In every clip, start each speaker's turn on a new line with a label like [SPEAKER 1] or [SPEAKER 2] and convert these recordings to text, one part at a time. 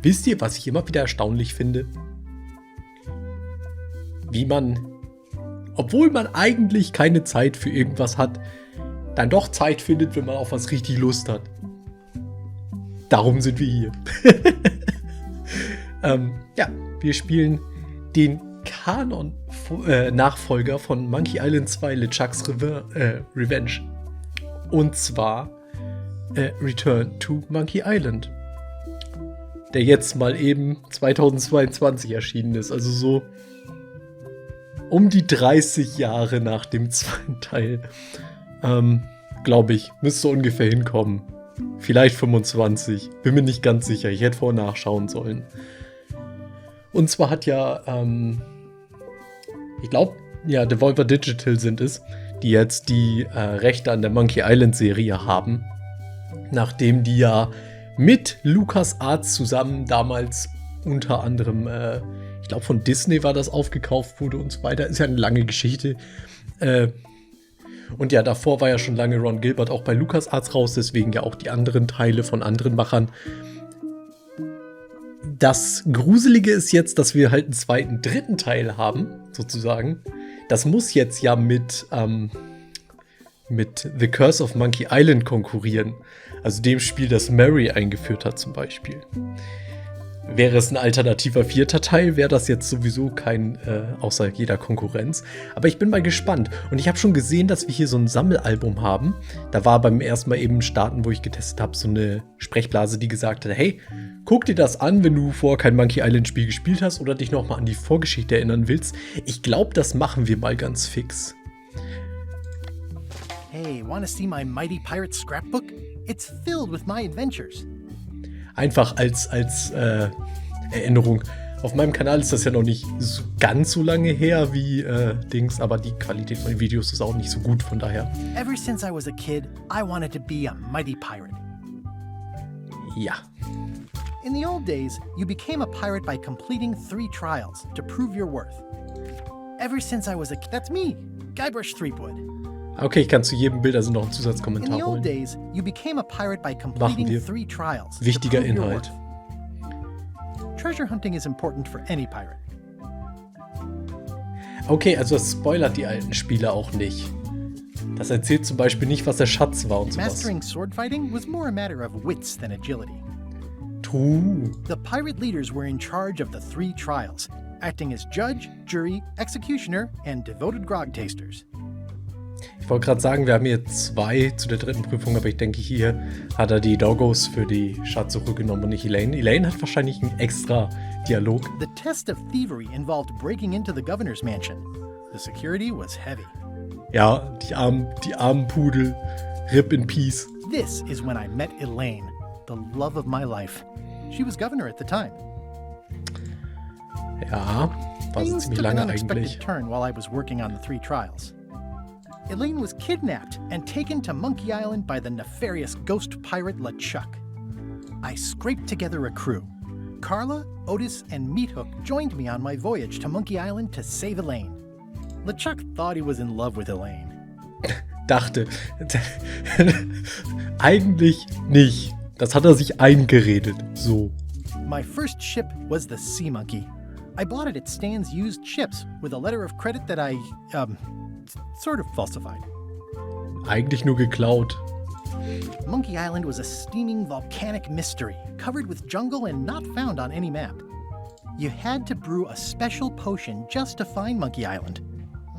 [SPEAKER 1] wisst ihr, was ich immer wieder erstaunlich finde? Wie man, obwohl man eigentlich keine Zeit für irgendwas hat, dann doch Zeit findet, wenn man auf was richtig Lust hat. Darum sind wir hier. Ja, wir spielen den Kanon-Nachfolger von Monkey Island 2, LeChuck's Revenge. Und zwar Return to Monkey Island. Der jetzt mal eben 2022 erschienen ist. Also so um die 30 Jahre nach dem zweiten Teil. Glaube ich, müsste ungefähr hinkommen. Vielleicht 25. Bin mir nicht ganz sicher. Ich hätte vorher nachschauen sollen. Und zwar hat ja, ich glaube, ja, Devolver Digital sind es, die jetzt die Rechte an der Monkey Island Serie haben. Nachdem die ja mit LucasArts zusammen damals unter anderem, ich glaube von Disney war das aufgekauft wurde und so weiter. Ist ja eine lange Geschichte. Und ja, davor war ja schon lange Ron Gilbert auch bei LucasArts raus, deswegen ja auch die anderen Teile von anderen Machern. Das Gruselige ist jetzt, dass wir halt einen zweiten, dritten Teil haben, sozusagen. Das muss jetzt ja mit The Curse of Monkey Island konkurrieren. Also dem Spiel, das Mary eingeführt hat zum Beispiel. Wäre es ein alternativer vierter Teil, wäre das jetzt sowieso kein, außer jeder Konkurrenz. Aber ich bin mal gespannt. Und ich habe schon gesehen, dass wir hier so ein Sammelalbum haben. Da war beim ersten Mal eben starten, wo ich getestet habe, so eine Sprechblase, die gesagt hat, hey, guck dir das an, wenn du vorher kein Monkey Island Spiel gespielt hast oder dich nochmal an die Vorgeschichte erinnern willst. Ich glaube, das machen wir mal ganz fix.
[SPEAKER 2] Hey, wanna see my mighty pirate scrapbook? It's filled with my adventures.
[SPEAKER 1] Einfach als Erinnerung. Auf meinem Kanal ist das ja noch nicht so ganz so lange her wie Dings, aber die Qualität von den Videos ist auch nicht so gut, von daher.
[SPEAKER 2] Ever since I was a kid, I wanted to be a mighty pirate.
[SPEAKER 1] Ja.
[SPEAKER 2] In the old days, you became a pirate by completing 3 trials to prove your worth. Ever since I was a kid, that's me, Guybrush Threepwood.
[SPEAKER 1] Okay, ich kann zu jedem Bild also noch einen
[SPEAKER 2] In
[SPEAKER 1] Zusatzkommentar
[SPEAKER 2] the old
[SPEAKER 1] holen.
[SPEAKER 2] days, you became a pirate by
[SPEAKER 1] Machen
[SPEAKER 2] completing
[SPEAKER 1] wir.
[SPEAKER 2] 3 trials. to
[SPEAKER 1] Wichtiger
[SPEAKER 2] prove your
[SPEAKER 1] Inhalt.
[SPEAKER 2] worth. Treasure hunting is important for any pirate.
[SPEAKER 1] Okay, also das spoilert die alten Spiele auch nicht. Das erzählt zum Beispiel nicht, was der Schatz war und sowas.
[SPEAKER 2] Mastering swordfighting was more a matter of wits than agility.
[SPEAKER 1] True.
[SPEAKER 2] The pirate leaders were in charge of the 3 trials, acting as judge, jury, executioner, and devoted grog tasters.
[SPEAKER 1] Ich wollte gerade sagen, wir haben hier 2 zu der dritten Prüfung, aber ich denke, hier hat er die Doggos für die Schatzsuche genommen und nicht Elaine. Elaine hat wahrscheinlich einen extra Dialog.
[SPEAKER 2] The test of thievery involved breaking into the governor's mansion. The security was heavy.
[SPEAKER 1] Ja, die armen Pudel. Rip in Peace.
[SPEAKER 2] This is when I met Elaine, the love of my life. She was governor at the time.
[SPEAKER 1] Ja, war so
[SPEAKER 2] Things
[SPEAKER 1] ziemlich
[SPEAKER 2] took an
[SPEAKER 1] lange
[SPEAKER 2] unexpected
[SPEAKER 1] eigentlich.
[SPEAKER 2] turn while I was working on the 3 trials. Elaine was kidnapped and taken to Monkey Island by the nefarious ghost pirate LeChuck. I scraped together a crew. Carla, Otis, and Meathook joined me on my voyage to Monkey Island to save Elaine. LeChuck thought he was in love with Elaine.
[SPEAKER 1] Dachte. Eigentlich nicht. Das hat er sich eingeredet. So.
[SPEAKER 2] My first ship was the Sea Monkey. I bought it at Stan's used ships with a letter of credit that I, sort of falsified.
[SPEAKER 1] Eigentlich nur geklaut.
[SPEAKER 2] Monkey Island was a steaming volcanic mystery, covered with jungle and not found on any map. You had to brew a special potion just to find Monkey Island.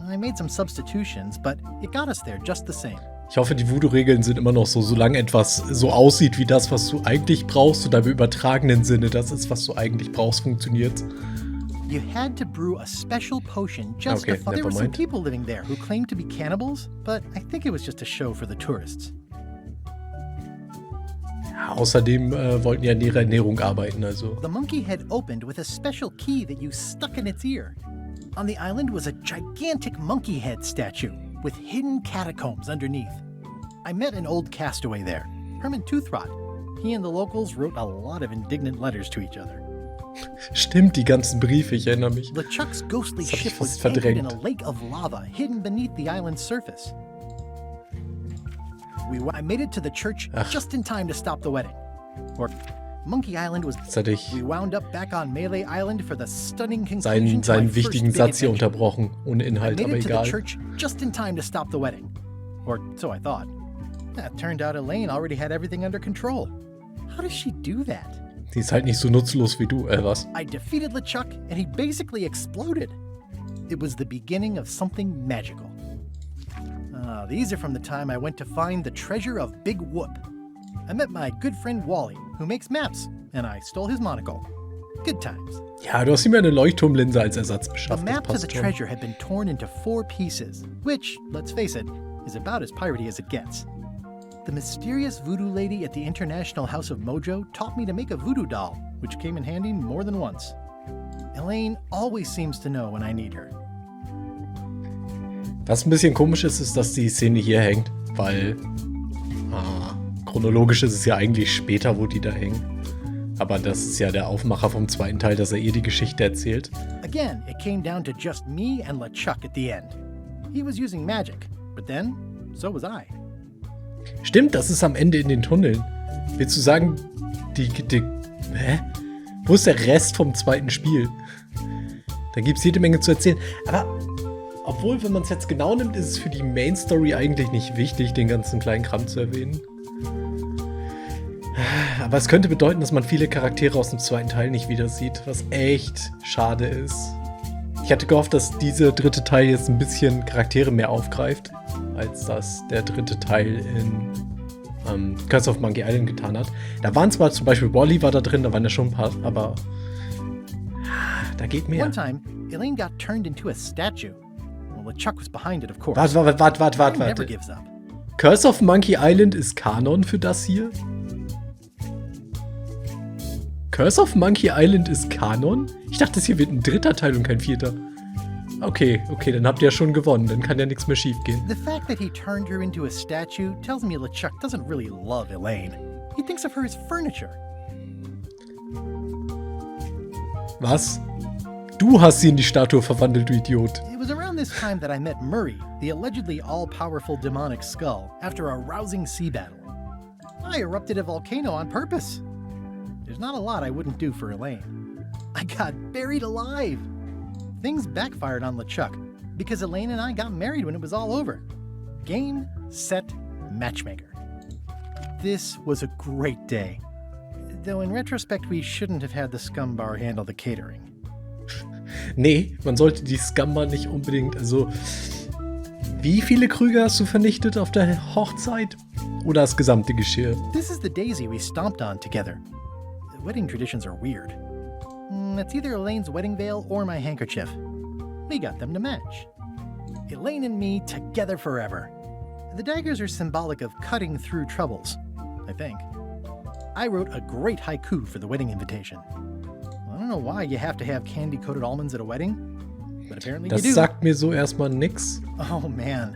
[SPEAKER 2] I made some substitutions, but it got us there just the same.
[SPEAKER 1] Ich hoffe, die Voodoo-Regeln sind immer noch so, solange etwas so aussieht wie das, was du eigentlich brauchst, oder im übertragenen Sinne, das ist, was du eigentlich brauchst, funktioniert.
[SPEAKER 2] You had to brew a special potion just to find. There were some people living there who claimed to be cannibals, but I think it was just a show for the tourists.
[SPEAKER 1] Ja, außerdem wollten ja an ihrer Ernährung arbeiten, also.
[SPEAKER 2] The monkey head opened with a special key that you stuck in its ear. On the island was a gigantic monkey head statue with hidden catacombs underneath. I met an old castaway there, Herman Toothrot. He and the locals wrote a lot of indignant letters to each other.
[SPEAKER 1] Stimmt, die ganzen Briefe, ich erinnere mich.
[SPEAKER 2] LeChuck's ghostly
[SPEAKER 1] Das hab ich
[SPEAKER 2] ship was
[SPEAKER 1] fast
[SPEAKER 2] anchored in
[SPEAKER 1] verdrängt.
[SPEAKER 2] a lake of lava hidden beneath the island's surface. I made it to the church
[SPEAKER 1] Ach.
[SPEAKER 2] just in time to stop the wedding. Or Monkey Island was.
[SPEAKER 1] Jetzt hatte ich
[SPEAKER 2] We wound up back on Melee Island for the stunning conclusion
[SPEAKER 1] seinen
[SPEAKER 2] to my
[SPEAKER 1] wichtigen
[SPEAKER 2] first big
[SPEAKER 1] Satz hier
[SPEAKER 2] adventure.
[SPEAKER 1] unterbrochen. Ohne
[SPEAKER 2] I
[SPEAKER 1] Inhalt,
[SPEAKER 2] made
[SPEAKER 1] aber
[SPEAKER 2] it to the
[SPEAKER 1] egal.
[SPEAKER 2] church just in time to stop the wedding. Or so I thought. It turned out Elaine already had everything under control. How does she do that?
[SPEAKER 1] Die ist halt nicht so nutzlos wie du, was?
[SPEAKER 2] I defeated LeChuck and he basically exploded. It was the beginning of something magical. These are from the time I went to find the treasure of Big Whoop. I met my good friend Wally, who makes maps, and I stole his monocle. Good times.
[SPEAKER 1] Ja, du hast ihm ja eine Leuchtturmlinse als Ersatz
[SPEAKER 2] The
[SPEAKER 1] beschafft.
[SPEAKER 2] map to
[SPEAKER 1] Das
[SPEAKER 2] the
[SPEAKER 1] passt schon.
[SPEAKER 2] treasure had been torn into 4 pieces, which, let's face it, is about as piratey as it gets. The mysterious voodoo lady at the International House of Mojo taught me to make a voodoo doll, which came in handy more than once. Elaine always seems to know when I need her.
[SPEAKER 1] Was ein bisschen komisch ist, ist, dass die Szene hier hängt, weil chronologisch ist es ja eigentlich später, wo die da hängen. Aber das ist ja der Aufmacher vom zweiten Teil, dass er ihr die Geschichte erzählt.
[SPEAKER 2] Again, it came down to just me and LeChuck at the end. He was using magic, but then, so was I.
[SPEAKER 1] Stimmt, das ist am Ende in den Tunneln. Willst du sagen, hä? Wo ist der Rest vom zweiten Spiel? Da gibt es jede Menge zu erzählen. Aber obwohl, wenn man es jetzt genau nimmt, ist es für die Main Story eigentlich nicht wichtig, den ganzen kleinen Kram zu erwähnen. Aber es könnte bedeuten, dass man viele Charaktere aus dem zweiten Teil nicht wieder sieht, was echt schade ist. Ich hatte gehofft, dass dieser dritte Teil jetzt ein bisschen Charaktere mehr aufgreift, als das der dritte Teil in Curse of Monkey Island getan hat. Da waren zwar zum Beispiel Wally war da drin, da waren ja schon ein paar, aber da geht mehr.
[SPEAKER 2] One time, Elaine got turned into a statue. Well, LeChuck was behind it, of course.
[SPEAKER 1] Warte.
[SPEAKER 2] He never gives up.
[SPEAKER 1] Curse of Monkey Island ist Kanon für das hier? Curse of Monkey Island ist Kanon? Ich dachte, das hier wird ein dritter Teil und kein vierter. Okay, dann habt ihr ja schon gewonnen. Dann kann ja nichts mehr schief gehen.
[SPEAKER 2] The fact that he turned her into a statue tells me LeChuck doesn't really love Elaine. He thinks of her as furniture.
[SPEAKER 1] Was? Du hast sie in die Statue verwandelt, du Idiot.
[SPEAKER 2] It was around this time that I met Murray, the allegedly all-powerful demonic skull, after a rousing sea battle. I erupted a volcano on purpose. There's not a lot I wouldn't do for Elaine. I got buried alive. Things backfired on LeChuck because Elaine and I got married when it was all over. Game, set, matchmaker. This was a great day. Though in retrospect, we shouldn't have had the scumbar handle the catering.
[SPEAKER 1] Nee, man sollte die Scumber nicht unbedingt, also wie viele Krüge hast du vernichtet auf der Hochzeit? Oder das gesamte Geschirr?
[SPEAKER 2] This is the daisy we stomped on together. The wedding traditions are weird. It's either Elaine's wedding veil or my handkerchief. We got them to match. Elaine and me together forever. The daggers are symbolic of cutting through troubles, I think. I wrote a great haiku for the wedding invitation. I don't know why you have to have candy-coated almonds at a wedding, but apparently
[SPEAKER 1] Das
[SPEAKER 2] you do.
[SPEAKER 1] sagt mir so erstmal nix.
[SPEAKER 2] Oh man,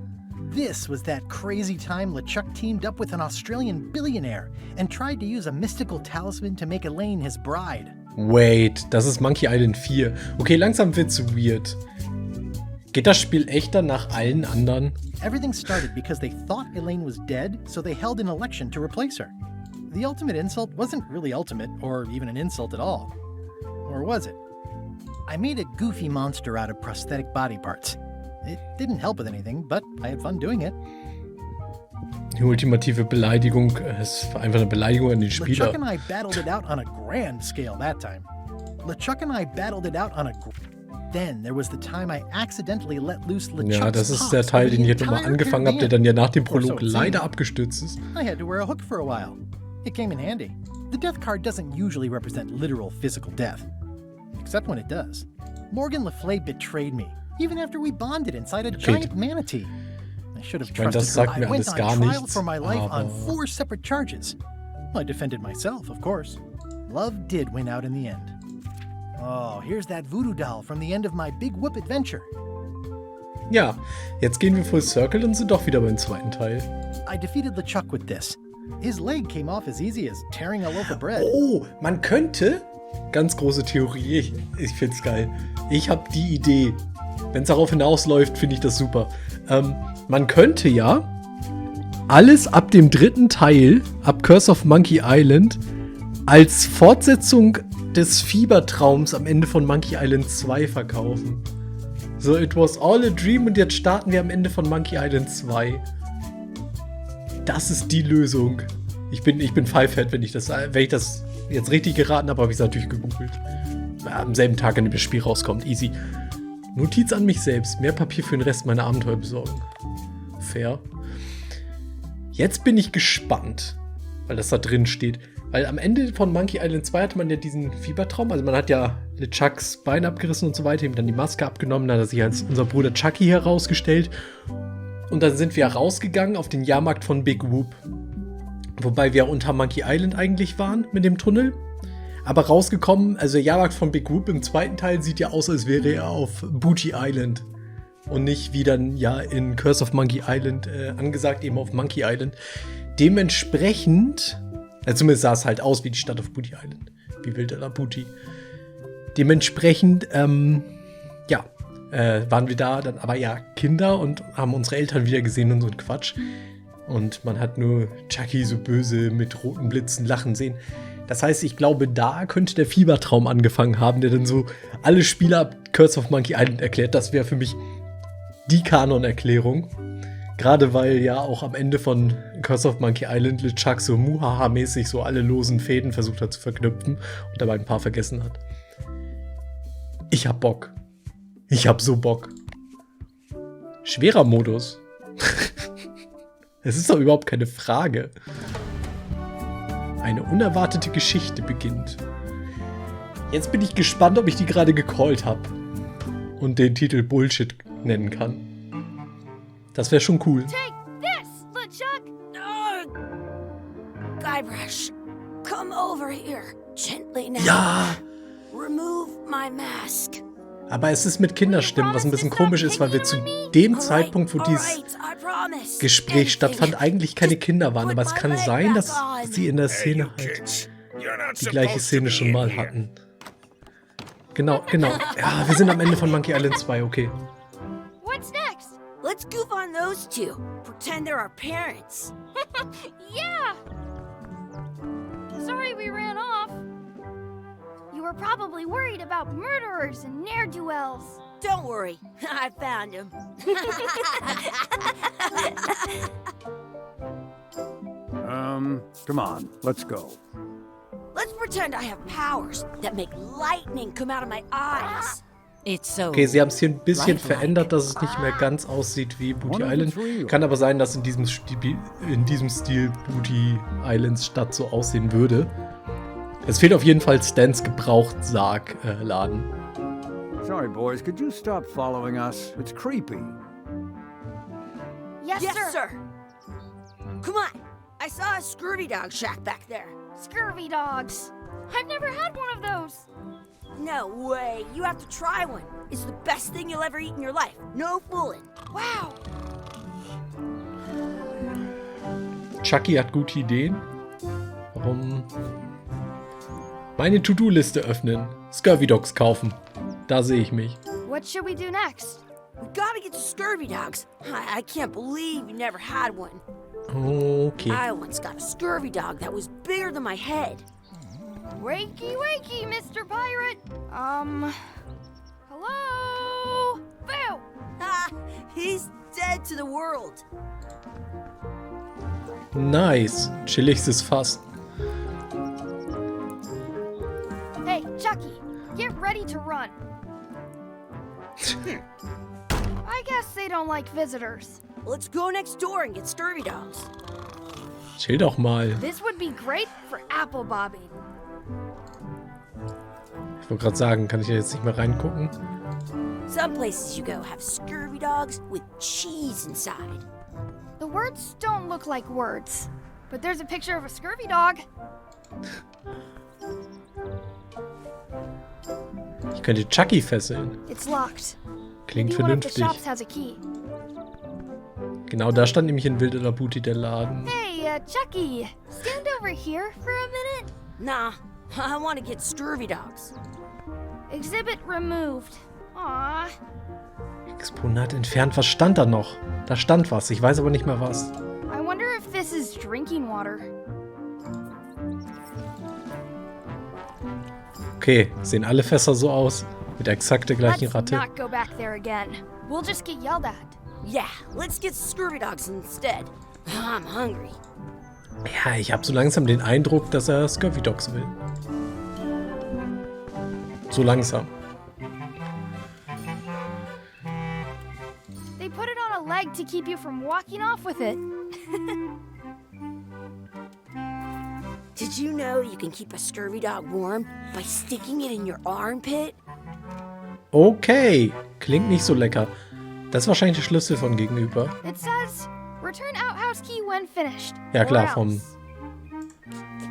[SPEAKER 2] this was that crazy time LeChuck teamed up with an Australian billionaire and tried to use a mystical talisman to make Elaine his bride.
[SPEAKER 1] Wait, das ist Monkey Island 4. Okay, langsam wird's weird. Geht das Spiel echter nach allen anderen?
[SPEAKER 2] Everything started because they thought Elaine was dead, so they held an election to replace her. The ultimate insult wasn't really ultimate, or even an insult at all. Or was it? I made a goofy monster out of prosthetic body parts. It didn't help with anything, but I had fun doing it.
[SPEAKER 1] Die ultimative Beleidigung, es war einfach eine Beleidigung an den Spieler.
[SPEAKER 2] LeChuck and I battled it out on a grand scale that time. Then there was the time I accidentally let loose LeChuck's
[SPEAKER 1] Ja, das ist der
[SPEAKER 2] pops
[SPEAKER 1] Teil,
[SPEAKER 2] over
[SPEAKER 1] den
[SPEAKER 2] the
[SPEAKER 1] ich jetzt nochmal
[SPEAKER 2] entire
[SPEAKER 1] angefangen habe, der
[SPEAKER 2] Caribbean.
[SPEAKER 1] dann ja nach dem
[SPEAKER 2] Or so
[SPEAKER 1] Prolog
[SPEAKER 2] it
[SPEAKER 1] leider
[SPEAKER 2] seemed.
[SPEAKER 1] abgestürzt ist.
[SPEAKER 2] I had to wear a hook for a while. It came in handy. The death card doesn't usually represent literal physical death. Except when it does. Morgan Le Fay betrayed me, even after we bonded inside a giant manatee. I should have
[SPEAKER 1] meine,
[SPEAKER 2] trusted
[SPEAKER 1] das
[SPEAKER 2] her.
[SPEAKER 1] sagt
[SPEAKER 2] I
[SPEAKER 1] mir
[SPEAKER 2] went
[SPEAKER 1] alles
[SPEAKER 2] on
[SPEAKER 1] gar
[SPEAKER 2] trial
[SPEAKER 1] nichts,
[SPEAKER 2] for my life on
[SPEAKER 1] aber-
[SPEAKER 2] 4 separate charges. I defended myself, of course. Love did win out in the end. Oh, here's that voodoo doll from the end of my Big Whoop adventure.
[SPEAKER 1] Ja, jetzt gehen wir Full Circle und sind doch wieder beim zweiten Teil.
[SPEAKER 2] I defeated LeChuck with this. His leg came off as easy as tearing a loaf of bread.
[SPEAKER 1] Oh, man könnte, ganz große Theorie, ich find's geil. Ich habe die Idee. Wenn es darauf hinausläuft, finde ich das super. Man könnte ja alles ab dem dritten Teil, ab Curse of Monkey Island, als Fortsetzung des Fiebertraums am Ende von Monkey Island 2 verkaufen. So, it was all a dream und jetzt starten wir am Ende von Monkey Island 2. Das ist die Lösung. Ich bin Pfeifett, wenn ich das jetzt richtig geraten habe, habe ich es natürlich gegoogelt. Am selben Tag, an dem das Spiel rauskommt. Easy. Notiz an mich selbst. Mehr Papier für den Rest meiner Abenteuer besorgen. Fair. Jetzt bin ich gespannt, weil das da drin steht. Weil am Ende von Monkey Island 2 hatte man ja diesen Fiebertraum. Also man hat ja LeChucks Bein abgerissen und so weiter, ihm dann die Maske abgenommen. Dann hat er sich als unser Bruder Chucky herausgestellt. Und dann sind wir rausgegangen auf den Jahrmarkt von Big Whoop. Wobei wir unter Monkey Island eigentlich waren mit dem Tunnel. Aber rausgekommen, also der Jahrmarkt von Big Whoop im zweiten Teil sieht ja aus, als wäre er auf Booty Island. Und nicht wie dann ja in Curse of Monkey Island angesagt, eben auf Monkey Island. Dementsprechend, zumindest sah es halt aus wie die Stadt auf Booty Island. Wie wild der Booty. Dementsprechend, waren wir da dann aber ja Kinder und haben unsere Eltern wieder gesehen und so ein Quatsch. Und man hat nur Chucky so böse mit roten Blitzen lachen sehen. Das heißt, ich glaube, da könnte der Fiebertraum angefangen haben, der dann so alle Spiele ab Curse of Monkey Island erklärt. Das wäre für mich die Kanon-Erklärung. Gerade weil ja auch am Ende von Curse of Monkey Island LeChuck so Muhaha-mäßig so alle losen Fäden versucht hat zu verknüpfen und dabei ein paar vergessen hat. Ich hab Bock. Ich hab so Bock. Schwerer Modus. Es ist doch überhaupt keine Frage. Eine unerwartete Geschichte beginnt. Jetzt bin ich gespannt, ob ich die gerade gecallt habe. Und den Titel Bullshit nennen kann. Das wäre schon cool.
[SPEAKER 3] Take this, LeChuck! Guybrush, come over here, gently now.
[SPEAKER 1] Ja!
[SPEAKER 3] Remove my mask.
[SPEAKER 1] Aber es ist mit Kinderstimmen, was ein bisschen komisch ist, weil wir zu dem Zeitpunkt, wo dieses Gespräch stattfand, eigentlich keine Kinder waren. Aber es kann sein, dass sie in der Szene halt die gleiche Szene schon mal hatten. Genau. Ja, wir sind am Ende von Monkey Island 2, okay.
[SPEAKER 3] What's next? Let's goof on those two. Pretend they're our parents. Yeah! Sorry we ran off. You were probably worried about murderers and ne'er-do-wells. Don't worry, I found him.
[SPEAKER 4] Come on, let's go.
[SPEAKER 3] Let's pretend I have powers that make lightning come out of my eyes. It's so.
[SPEAKER 1] Okay, sie haben es hier ein bisschen verändert, dass es nicht mehr ganz aussieht wie Booty Island. Kann aber sein, dass in diesem Stil Booty Islands Stadt so aussehen würde. Es fehlt auf jeden Fall Stans Gebrauchtsack-Laden.
[SPEAKER 4] Sorry, boys, could you stop following us? It's creepy.
[SPEAKER 3] Yes, sir. Come on. I saw a scurvy dog shack back there. Scurvy dogs? I've never had one of those. No way. You have to try one. It's the best thing you'll ever eat in your life. No fooling. Wow.
[SPEAKER 1] Chucky hat gute Ideen. Warum? Meine To-Do-Liste öffnen. Scurvy Dogs kaufen. Da sehe ich mich.
[SPEAKER 3] What should we do next? We gotta get to scurvy dogs. I can't believe you never had one.
[SPEAKER 1] Okay.
[SPEAKER 3] I once got a scurvy dog that was bigger than my head. Wakey, wakey, Mr. Pirate. Hello? Boo! Ah, he's dead to the world.
[SPEAKER 1] Nice. Chilligstes Fass.
[SPEAKER 3] Hey, Chucky, get ready to run. I guess they don't like visitors. Let's go next door and get scurvy dogs.
[SPEAKER 1] Chill doch mal.
[SPEAKER 3] This would be great for apple bobbing.
[SPEAKER 1] Ich wollte gerade sagen, kann ich jetzt nicht mehr reingucken?
[SPEAKER 3] Some places you go have scurvy dogs with cheese inside. The words don't look like words, but there's a picture of a scurvy dog.
[SPEAKER 1] Ich könnte Chucky fesseln.
[SPEAKER 3] It's locked.
[SPEAKER 1] Klingt
[SPEAKER 3] Maybe one of the
[SPEAKER 1] vernünftig.
[SPEAKER 3] shops has a key.
[SPEAKER 1] Genau, da stand nämlich in Wilder Booty der Laden.
[SPEAKER 3] Hey, Chucky, stand over here for a minute. Nah, I want to get scurvy dogs. Exhibit removed. Aww.
[SPEAKER 1] Exponat entfernt. Was stand da noch? Da stand was. Ich weiß aber nicht mehr was.
[SPEAKER 3] I wonder if this is drinking water.
[SPEAKER 1] Okay, sehen alle Fässer so aus. Mit exakt der gleichen
[SPEAKER 5] Let's
[SPEAKER 1] Ratte.
[SPEAKER 5] not go back there again. We'll just get yelled at.
[SPEAKER 3] Yeah, let's get scurvy dogs instead. I'm hungry.
[SPEAKER 1] Ja, ich habe so langsam den Eindruck, dass er Scurvy Dogs will. So langsam.
[SPEAKER 5] They put it on a leg to keep you from walking off with it.
[SPEAKER 3] Did you know you can keep a scurvy dog warm by sticking it in your armpit?
[SPEAKER 1] Okay, klingt nicht so lecker. Das ist wahrscheinlich der Schlüssel von gegenüber.
[SPEAKER 5] It says, return outhouse key when finished.
[SPEAKER 1] Ja
[SPEAKER 5] or
[SPEAKER 1] klar, vom
[SPEAKER 5] else.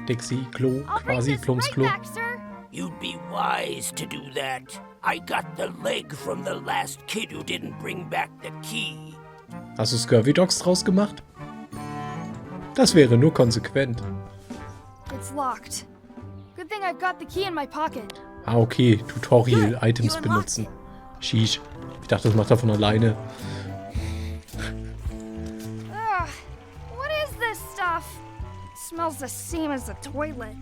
[SPEAKER 1] Dixie-Klo,
[SPEAKER 5] I'll bring
[SPEAKER 1] quasi,
[SPEAKER 5] this
[SPEAKER 1] Plums
[SPEAKER 5] right
[SPEAKER 1] Klo.
[SPEAKER 5] back, sir.
[SPEAKER 6] You'd be wise to do that. I got the leg from the last kid who didn't bring back the key.
[SPEAKER 1] Hast du Scurvy Dogs draus gemacht? Das wäre nur konsequent.
[SPEAKER 5] It's locked. Good thing I've got the key in my pocket.
[SPEAKER 1] Ah, okay, Tutorial-Items benutzen. Sheesh. Ich dachte, das macht er von alleine.
[SPEAKER 5] Ugh, what is this stuff? Smells the same as the toilet.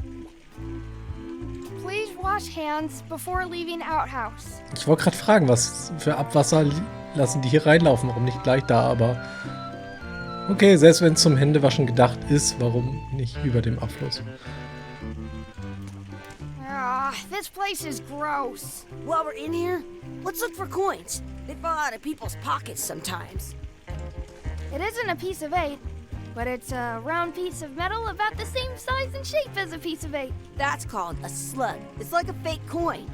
[SPEAKER 5] Please wash hands before leaving outhouse.
[SPEAKER 1] Ich wollte gerade fragen, was für Abwasser lassen die hier reinlaufen? Warum nicht gleich da, aber... Okay, selbst wenn es zum Händewaschen gedacht ist, warum nicht über dem Abfluss?
[SPEAKER 5] This place is gross.
[SPEAKER 3] While we're in here, let's look for coins. They fall out of people's pockets sometimes.
[SPEAKER 5] It isn't a piece of 8, but it's a round piece of metal about the same size and shape as a piece of 8.
[SPEAKER 3] That's called a slug. It's like a fake coin.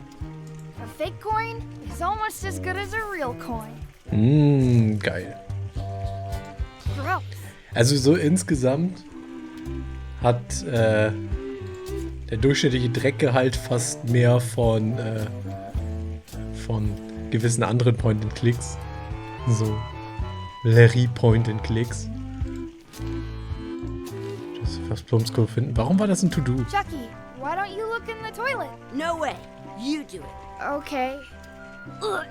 [SPEAKER 5] A fake coin is almost as good as a real coin.
[SPEAKER 1] Geil.
[SPEAKER 5] Gross.
[SPEAKER 1] Also so insgesamt hat der durchschnittliche Dreckgehalt fast mehr von gewissen anderen Point-and-Clicks. So Larry Point-and-Clicks. Das was Plumsko finden. Warum war das ein To-Do?
[SPEAKER 5] Chucky, why don't you look in the toilet?
[SPEAKER 3] No way. You do it.
[SPEAKER 5] Okay.
[SPEAKER 3] Ugh.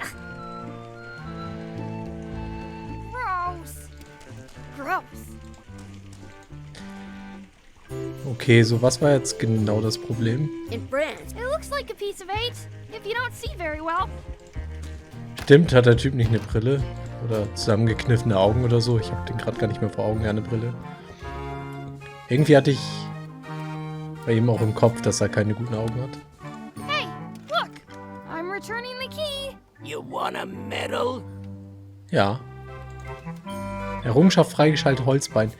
[SPEAKER 5] Gross. Gross.
[SPEAKER 1] Okay, so was war jetzt genau das Problem?
[SPEAKER 3] In France,
[SPEAKER 5] It looks like a piece of 8 if you don't see very well.
[SPEAKER 1] Stimmt, hat der Typ nicht eine Brille? Oder zusammengekniffene Augen oder so? Ich habe den gerade gar nicht mehr vor Augen, ja, eine Brille. Irgendwie hatte ich bei ihm auch im Kopf, dass er keine guten Augen hat.
[SPEAKER 5] Hey, look. I'm returning the key.
[SPEAKER 6] You want a medal?
[SPEAKER 1] Ja. Errungenschaft freigeschaltet Holzbein.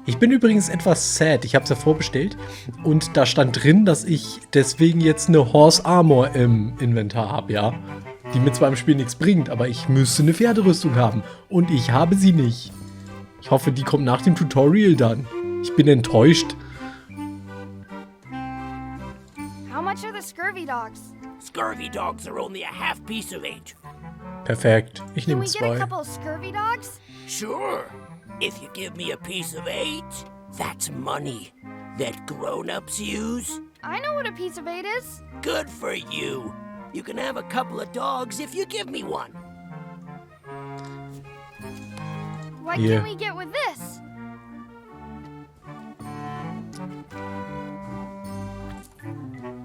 [SPEAKER 1] Ich bin übrigens etwas sad. Ich habe es ja vorbestellt. Und da stand drin, dass ich deswegen jetzt eine Horse Armor im Inventar habe, ja. Die mir zwar im Spiel nichts bringt, aber ich müsste eine Pferderüstung haben. Und ich habe sie nicht. Ich hoffe, die kommt nach dem Tutorial dann. Ich bin enttäuscht.
[SPEAKER 5] How much are the scurvy dogs?
[SPEAKER 6] Scurvy dogs are only a half piece of 8.
[SPEAKER 1] Perfekt. Ich
[SPEAKER 5] Can
[SPEAKER 1] nehme
[SPEAKER 5] we get a
[SPEAKER 1] 2.
[SPEAKER 5] couple of scurvy dogs?
[SPEAKER 6] Sure. If you give me a piece of 8, that's money that grown-ups use.
[SPEAKER 5] I know what a piece of 8 is.
[SPEAKER 6] Good for you. You can have a couple of dogs if you give me one.
[SPEAKER 5] What
[SPEAKER 1] Yeah.
[SPEAKER 5] can we get with this?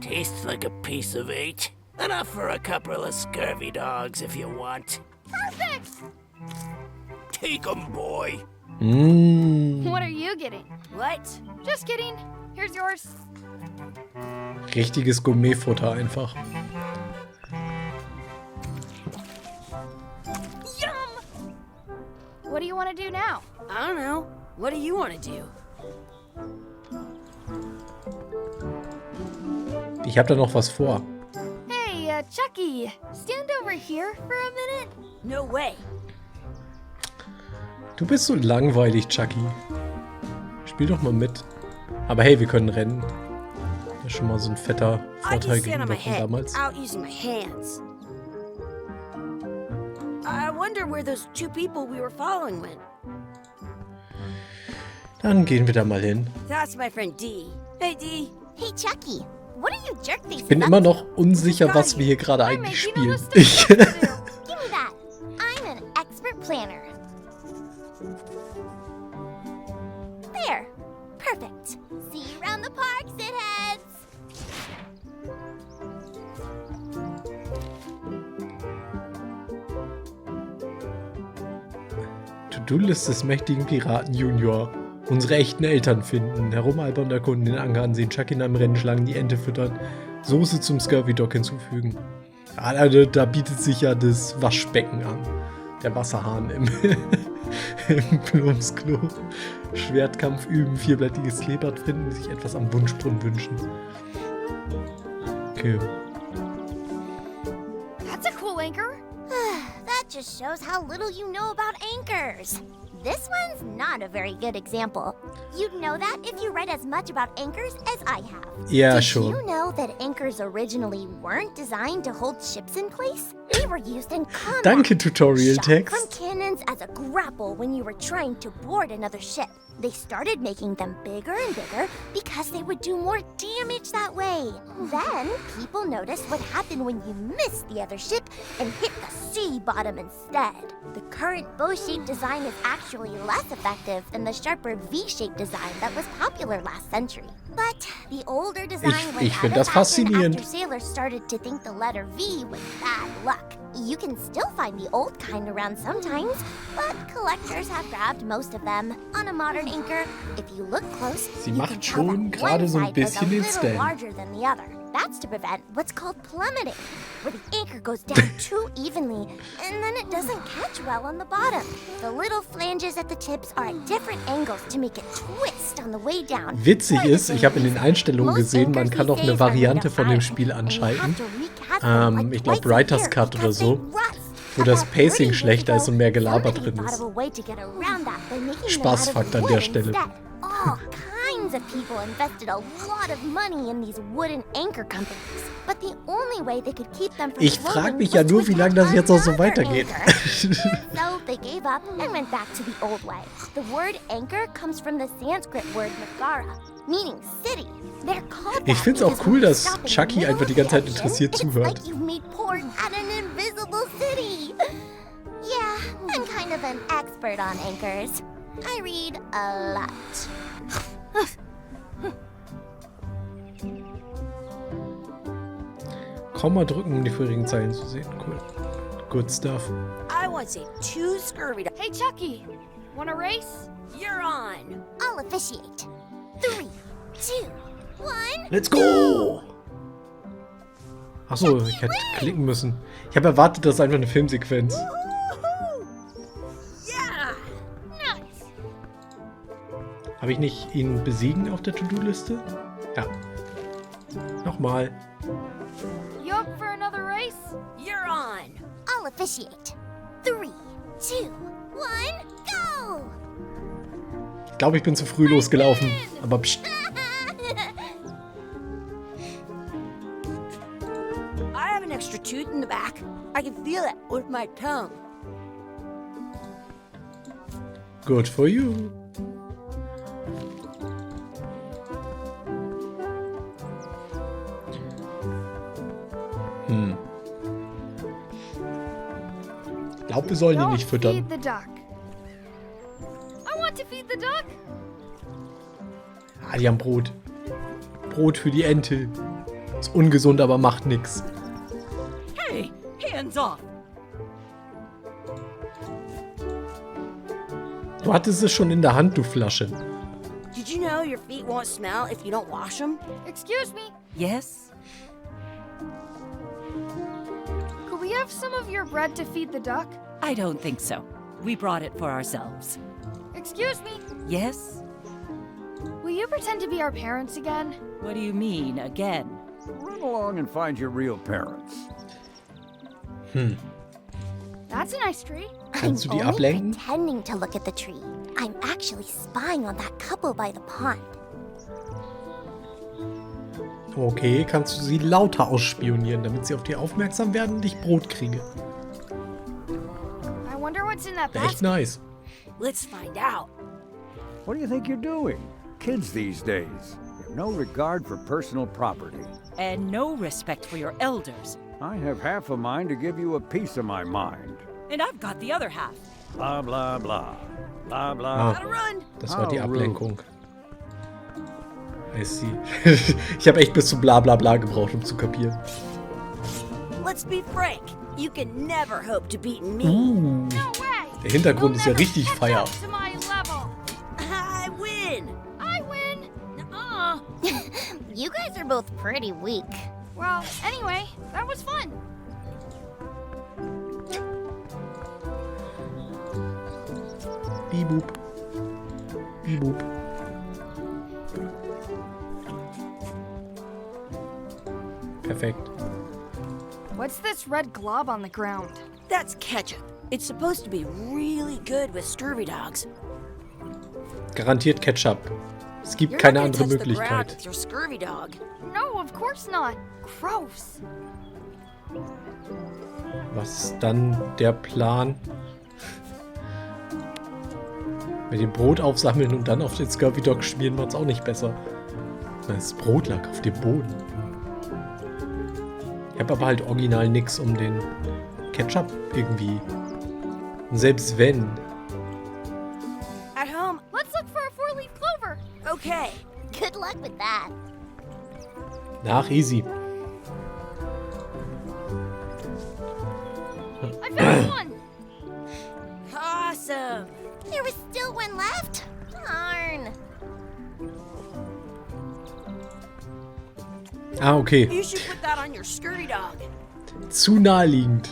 [SPEAKER 6] Tastes like a piece of 8. Enough for a couple of scurvy dogs if you want.
[SPEAKER 5] Perfect!
[SPEAKER 6] Take 'em, boy.
[SPEAKER 5] What are you getting?
[SPEAKER 3] what?
[SPEAKER 5] Just kidding. Here's yours.
[SPEAKER 1] Richtiges Gourmetfutter einfach.
[SPEAKER 5] Yum! What do you want to do now?
[SPEAKER 3] I don't know. What do you want to do?
[SPEAKER 1] Ich habe da noch was vor.
[SPEAKER 5] Hey, Chucky, stand over here for a minute.
[SPEAKER 3] No way.
[SPEAKER 1] Du bist so langweilig, Chucky. Spiel doch mal mit. Aber hey, wir können rennen. Das ist schon mal so ein fetter
[SPEAKER 3] I
[SPEAKER 1] Vorteil
[SPEAKER 3] just stand on
[SPEAKER 1] gegenüber
[SPEAKER 3] my
[SPEAKER 1] von
[SPEAKER 3] head
[SPEAKER 1] damals.
[SPEAKER 3] without using my hands. I wonder where those 2 people we were following went.
[SPEAKER 1] Dann gehen wir da mal hin.
[SPEAKER 3] That's my friend D. Hey, D.
[SPEAKER 7] Hey, Chucky, what are you jerk faces
[SPEAKER 1] Ich bin
[SPEAKER 7] up
[SPEAKER 1] immer
[SPEAKER 7] to?
[SPEAKER 1] noch unsicher, was wir hier gerade
[SPEAKER 5] I'm
[SPEAKER 1] eigentlich
[SPEAKER 5] making a
[SPEAKER 1] spielen.
[SPEAKER 5] list of things to do.
[SPEAKER 7] Give me that. I'm an expert planner. There. Perfect. See you around the park, shitheads.
[SPEAKER 1] To-Do-Liste des mächtigen Piraten Junior. Unsere echten Eltern finden. Herumalbern, erkunden, den Anker ansehen, Chuck in einem Rennen schlagen, die Ente füttern, Soße zum Scurvy Dog hinzufügen. Ja, da bietet sich ja das Waschbecken an. Der Wasserhahn im Plumpsklo. Schwertkampf üben, vierblättiges Kleeblatt finden, sich etwas am Wunschbrunnen wünschen. Okay.
[SPEAKER 5] That's a cool anchor.
[SPEAKER 7] That just shows how little you know about anchors. This one's not a very good example. You'd know that if you read as much about anchors as I have.
[SPEAKER 1] Yeah, sure.
[SPEAKER 7] Did you know that anchors originally weren't designed to hold ships in place? They were used in combat.
[SPEAKER 1] Danke, Tutorial
[SPEAKER 7] Shot
[SPEAKER 1] Text.
[SPEAKER 7] from cannons as a grapple when you were trying to board another ship. They started making them bigger and bigger because they would do more damage that way. Then, people noticed what happened when you missed the other ship and hit the sea bottom instead. The current bow-shaped design is actually less effective than the sharper V-shaped design that was popular last century. But the older design
[SPEAKER 1] Ich
[SPEAKER 7] went
[SPEAKER 1] finde
[SPEAKER 7] out
[SPEAKER 1] das
[SPEAKER 7] of fashion
[SPEAKER 1] faszinierend.
[SPEAKER 7] after sailors started to think the letter V was bad luck. You can still find the old kind around sometimes, but collectors have grabbed most of them. On a modern anchor, if you look close,
[SPEAKER 1] Sie
[SPEAKER 7] you
[SPEAKER 1] macht
[SPEAKER 7] can tell
[SPEAKER 1] schon
[SPEAKER 7] that
[SPEAKER 1] gerade
[SPEAKER 7] one
[SPEAKER 1] so ein
[SPEAKER 7] side goes
[SPEAKER 1] bisschen den
[SPEAKER 7] little
[SPEAKER 1] Stand.
[SPEAKER 7] larger than the other. That's to prevent what's called plummeting, where the anchor goes down too evenly, and then it doesn't catch well on the bottom. The little flanges at the tips are at different angles to make it twist on the way down.
[SPEAKER 1] Witzig ist, ich habe in den Einstellungen gesehen, man kann auch eine Variante von dem Spiel anschalten. Ich glaube Writer's Cut oder so, wo das Pacing schlechter ist und mehr Gelaber drin ist. Spaßfakt an der Stelle.
[SPEAKER 7] All kinds of people invested a lot of money in these wooden anchor companies, but the only way they could keep them from
[SPEAKER 1] Ich frage mich
[SPEAKER 7] floating
[SPEAKER 1] ja
[SPEAKER 7] was
[SPEAKER 1] nur,
[SPEAKER 7] to
[SPEAKER 1] wie lange
[SPEAKER 7] get
[SPEAKER 1] das jetzt noch so
[SPEAKER 7] another
[SPEAKER 1] weitergeht.
[SPEAKER 7] anchor. So they gave up and went back to the old way. The word anchor comes from the Sanskrit word Nagara, meaning city. They're called
[SPEAKER 1] Ich
[SPEAKER 7] that
[SPEAKER 1] find's auch
[SPEAKER 7] because
[SPEAKER 1] cool,
[SPEAKER 7] when you
[SPEAKER 1] dass
[SPEAKER 7] stop in the
[SPEAKER 1] Chucky
[SPEAKER 7] middle
[SPEAKER 1] einfach
[SPEAKER 7] of
[SPEAKER 1] die
[SPEAKER 7] the
[SPEAKER 1] ganze Zeit
[SPEAKER 7] ocean,
[SPEAKER 1] interessiert
[SPEAKER 7] it's
[SPEAKER 1] zuhört.
[SPEAKER 7] like you've made port at an invisible city. Yeah, I'm kind of an expert on anchors. I read a lot.
[SPEAKER 1] Kaum mal drücken, um die vorherigen Zeilen zu sehen. Cool. Good stuff.
[SPEAKER 3] I want to say 2 scurvy dogs.
[SPEAKER 5] Hey, Chucky, wanna race?
[SPEAKER 3] You're on.
[SPEAKER 7] I'll officiate. 3, 2, 1.
[SPEAKER 1] Let's go! Achso, ich hätte klicken müssen. Ich habe erwartet, das ist einfach eine Filmsequenz.
[SPEAKER 3] Woohoo! Yeah!
[SPEAKER 5] Nice.
[SPEAKER 1] Habe ich nicht ihn besiegen auf der To-Do-Liste? Ja. Nochmal.
[SPEAKER 5] You up for another race?
[SPEAKER 3] You're on.
[SPEAKER 7] I'll officiate. 3, 2, 1, go!
[SPEAKER 1] Ich glaube, ich bin zu früh losgelaufen. Aber pst.
[SPEAKER 3] I have an extra tooth in the back. I can feel it with my tongue.
[SPEAKER 1] Good for you. Ich glaube, wir sollen ihn
[SPEAKER 5] Don't
[SPEAKER 1] nicht füttern.
[SPEAKER 5] feed the duck. I want to feed the duck.
[SPEAKER 1] Ah, die haben Brot. Brot für die Ente. Ist ungesund, aber macht nix.
[SPEAKER 8] Hey, hands off!
[SPEAKER 1] Du hattest es schon in der Hand, du Flasche.
[SPEAKER 3] Did you know your feet won't smell if you don't wash them?
[SPEAKER 5] Excuse me,
[SPEAKER 8] Yes?
[SPEAKER 5] could we have some of your bread to feed the duck?
[SPEAKER 8] I don't think so. We brought it for ourselves.
[SPEAKER 5] Excuse me,
[SPEAKER 8] Yes?
[SPEAKER 5] will you pretend to be our parents again?
[SPEAKER 8] What do you mean, again?
[SPEAKER 4] Run along and find your real parents.
[SPEAKER 5] That's a nice tree.
[SPEAKER 1] Kannst du
[SPEAKER 7] I'm
[SPEAKER 1] die
[SPEAKER 7] only
[SPEAKER 1] ablenken?
[SPEAKER 7] pretending to look at the tree. I'm actually spying on that couple by the pond.
[SPEAKER 1] Okay, kannst du sie lauter ausspionieren, damit sie auf dich aufmerksam werden und ich Brot kriege.
[SPEAKER 5] I wonder what's in that
[SPEAKER 1] Wäre echt
[SPEAKER 5] basket.
[SPEAKER 1] nice.
[SPEAKER 3] Let's find out.
[SPEAKER 4] What do you think you're doing? Kids these days have no regard for personal property.
[SPEAKER 8] And no respect for your elders.
[SPEAKER 4] I have half a mind to give you a piece of my mind.
[SPEAKER 8] And I've got the other half.
[SPEAKER 4] Blah, blah, blah. Blah, blah.
[SPEAKER 3] Gotta run.
[SPEAKER 1] Das war die
[SPEAKER 4] How
[SPEAKER 1] Ablenkung. I see. Ich habe echt bis zu bla bla bla gebraucht, um zu kapieren.
[SPEAKER 3] Let's be frank. You can never hope to beat me.
[SPEAKER 5] No way!
[SPEAKER 1] Der Hintergrund ist ja richtig
[SPEAKER 5] Catch
[SPEAKER 1] feier.
[SPEAKER 5] up to my level.
[SPEAKER 3] I win!
[SPEAKER 5] I win.
[SPEAKER 3] Nuh-uh.
[SPEAKER 7] You guys are both pretty weak.
[SPEAKER 5] Well, anyway, that was fun.
[SPEAKER 1] Bibub. Bibub. Perfekt.
[SPEAKER 5] What's this red glob on the ground?
[SPEAKER 3] That's ketchup. It's supposed to be really good with scurvy dogs.
[SPEAKER 1] Garantiert Ketchup. Es gibt
[SPEAKER 3] You're
[SPEAKER 1] keine
[SPEAKER 3] not gonna
[SPEAKER 1] andere
[SPEAKER 3] touch the ground
[SPEAKER 1] Möglichkeit.
[SPEAKER 3] with your scurvy dog.
[SPEAKER 5] No, of course not. Gross.
[SPEAKER 1] Was ist dann der Plan? Mit dem Brot aufsammeln und dann auf den Scurvy Dog schmieren macht's auch nicht besser. Das Brot lag auf dem Boden. Ich habe aber halt original nix um den Ketchup irgendwie. Und selbst wenn.
[SPEAKER 3] At home,
[SPEAKER 5] Let's look for a four-leaf clover.
[SPEAKER 3] okay.
[SPEAKER 7] Good luck with that.
[SPEAKER 1] Nach easy.
[SPEAKER 5] I found one.
[SPEAKER 3] Awesome.
[SPEAKER 7] There was still one left. Darn.
[SPEAKER 1] Ah, okay.
[SPEAKER 3] You should put that on your scurvy dog.
[SPEAKER 1] Zu naheliegend.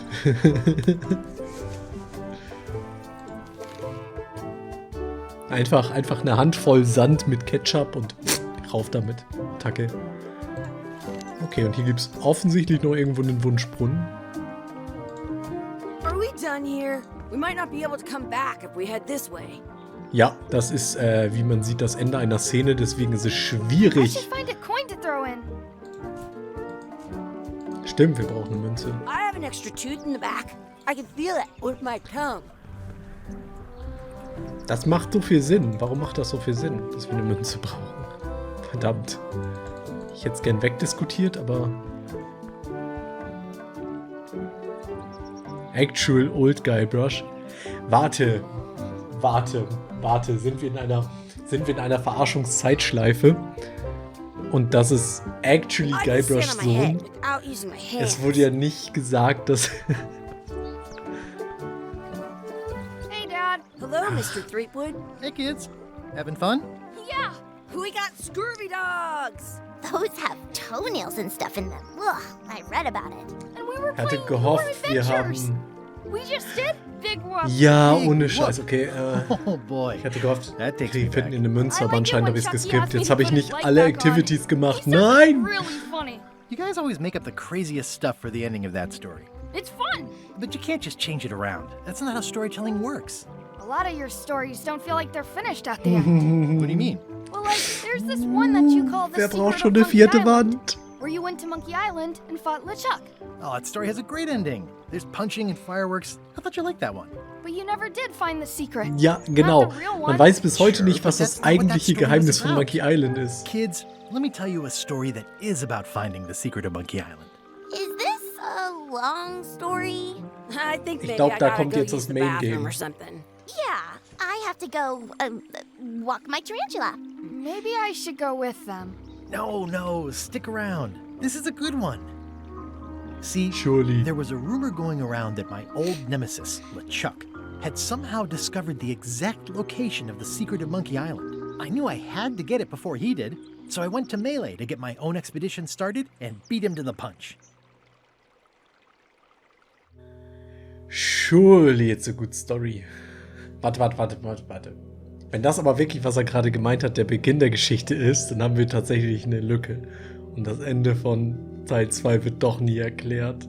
[SPEAKER 1] einfach eine Handvoll Sand mit Ketchup und rauf damit. Tacke. Okay, und hier gibt es offensichtlich noch irgendwo einen Wunschbrunnen.
[SPEAKER 3] Are we done here? We might not be able to come back if we head this way.
[SPEAKER 1] Ja, das ist, wie man sieht, das Ende einer Szene, deswegen ist es
[SPEAKER 5] I should
[SPEAKER 1] schwierig.
[SPEAKER 5] find a coin to throw in.
[SPEAKER 1] Stimmt, wir brauchen eine Münze.
[SPEAKER 3] I have an extra tooth in the back. I can feel it with my tongue.
[SPEAKER 1] Das macht so viel Sinn. Warum macht das so viel Sinn, dass wir eine Münze brauchen? Verdammt. Ich hätte es gern wegdiskutiert, aber... Actual Old Guy Brush. Warte. Sind wir in einer Verarschungszeitschleife? Und das ist Actually
[SPEAKER 3] I
[SPEAKER 1] Guy
[SPEAKER 3] can
[SPEAKER 1] Brushs
[SPEAKER 3] stand on my head
[SPEAKER 1] Sohn.
[SPEAKER 3] without using my hands.
[SPEAKER 1] Es wurde ja nicht gesagt, dass...
[SPEAKER 5] Hey, Dad.
[SPEAKER 3] Hello, Mr. Threepwood.
[SPEAKER 2] Hey, kids. Having fun?
[SPEAKER 5] Yeah.
[SPEAKER 3] We got scurvy dogs.
[SPEAKER 7] Those have toenails and stuff in them. Ugh, I read about it.
[SPEAKER 5] And we were
[SPEAKER 1] Ich hatte
[SPEAKER 5] playing
[SPEAKER 1] gehofft,
[SPEAKER 5] more
[SPEAKER 1] wir
[SPEAKER 5] adventures.
[SPEAKER 1] haben...
[SPEAKER 5] We just did Big Whoop.
[SPEAKER 1] Ja,
[SPEAKER 2] Big
[SPEAKER 1] ohne
[SPEAKER 2] Whoop.
[SPEAKER 1] Scheiß, okay.
[SPEAKER 2] Oh boy.
[SPEAKER 1] Ich hatte gehofft,
[SPEAKER 2] That takes
[SPEAKER 1] wir
[SPEAKER 2] me
[SPEAKER 1] finden
[SPEAKER 2] back.
[SPEAKER 1] eine Münze,
[SPEAKER 5] I
[SPEAKER 1] aber
[SPEAKER 5] like it
[SPEAKER 1] anscheinend
[SPEAKER 5] when
[SPEAKER 1] habe ich es
[SPEAKER 5] Chucky
[SPEAKER 1] geskippt.
[SPEAKER 5] asked me
[SPEAKER 1] Jetzt
[SPEAKER 5] to
[SPEAKER 1] habe ich
[SPEAKER 5] put his
[SPEAKER 1] nicht
[SPEAKER 5] light
[SPEAKER 1] alle
[SPEAKER 5] back on.
[SPEAKER 1] Activities
[SPEAKER 5] He
[SPEAKER 1] gemacht.
[SPEAKER 5] said it was
[SPEAKER 1] Nein!
[SPEAKER 5] really funny.
[SPEAKER 2] You guys always make up the craziest stuff for the ending of that story.
[SPEAKER 5] It's fun.
[SPEAKER 2] But you can't just change it around. That's not how storytelling works.
[SPEAKER 5] A lot of your stories don't feel like they're finished out there.
[SPEAKER 2] What do you mean?
[SPEAKER 5] Well, like, there's this one that you call the
[SPEAKER 1] Wer
[SPEAKER 5] Secret
[SPEAKER 1] braucht
[SPEAKER 5] of
[SPEAKER 1] schon eine
[SPEAKER 5] Monkey
[SPEAKER 1] vierte
[SPEAKER 5] Island,
[SPEAKER 1] Wand?
[SPEAKER 5] where you went to Monkey Island and fought LeChuck.
[SPEAKER 2] Oh, that story has a great ending. There's punching and fireworks. I thought you liked that one.
[SPEAKER 5] But you never did find the secret.
[SPEAKER 1] Ja, genau.
[SPEAKER 5] Not the real
[SPEAKER 1] Man
[SPEAKER 5] one.
[SPEAKER 1] weiß bis heute
[SPEAKER 2] Sure,
[SPEAKER 1] nicht, was
[SPEAKER 2] but
[SPEAKER 1] das
[SPEAKER 2] that's not what that
[SPEAKER 1] eigentliche
[SPEAKER 2] story
[SPEAKER 1] Geheimnis
[SPEAKER 2] was
[SPEAKER 1] von
[SPEAKER 2] about.
[SPEAKER 1] Monkey Island ist.
[SPEAKER 2] Kids, let me tell you a story that is about finding the secret of Monkey Island.
[SPEAKER 7] Is this a long story?
[SPEAKER 3] I think
[SPEAKER 1] Ich
[SPEAKER 3] maybe
[SPEAKER 1] glaub,
[SPEAKER 3] I
[SPEAKER 1] da
[SPEAKER 3] gotta
[SPEAKER 1] kommt
[SPEAKER 3] go
[SPEAKER 1] jetzt
[SPEAKER 3] use
[SPEAKER 1] das
[SPEAKER 3] the
[SPEAKER 1] Main
[SPEAKER 3] bathroom
[SPEAKER 1] Game.
[SPEAKER 3] or something.
[SPEAKER 7] Yeah, I have to go walk my tarantula.
[SPEAKER 5] Maybe I should go with them.
[SPEAKER 2] No, stick around. This is a good one. See,
[SPEAKER 1] Surely.
[SPEAKER 2] there was a rumor going around that my old nemesis, LeChuck, had somehow discovered the exact location of the secret of Monkey Island. I knew I had to get it before he did, so I went to Melee to get my own expedition started and beat him to the punch.
[SPEAKER 1] Surely it's a good story. Warte. Wenn das aber wirklich, was er gerade gemeint hat, der Beginn der Geschichte ist, dann haben wir tatsächlich eine Lücke. Und das Ende von Teil 2 wird doch nie erklärt.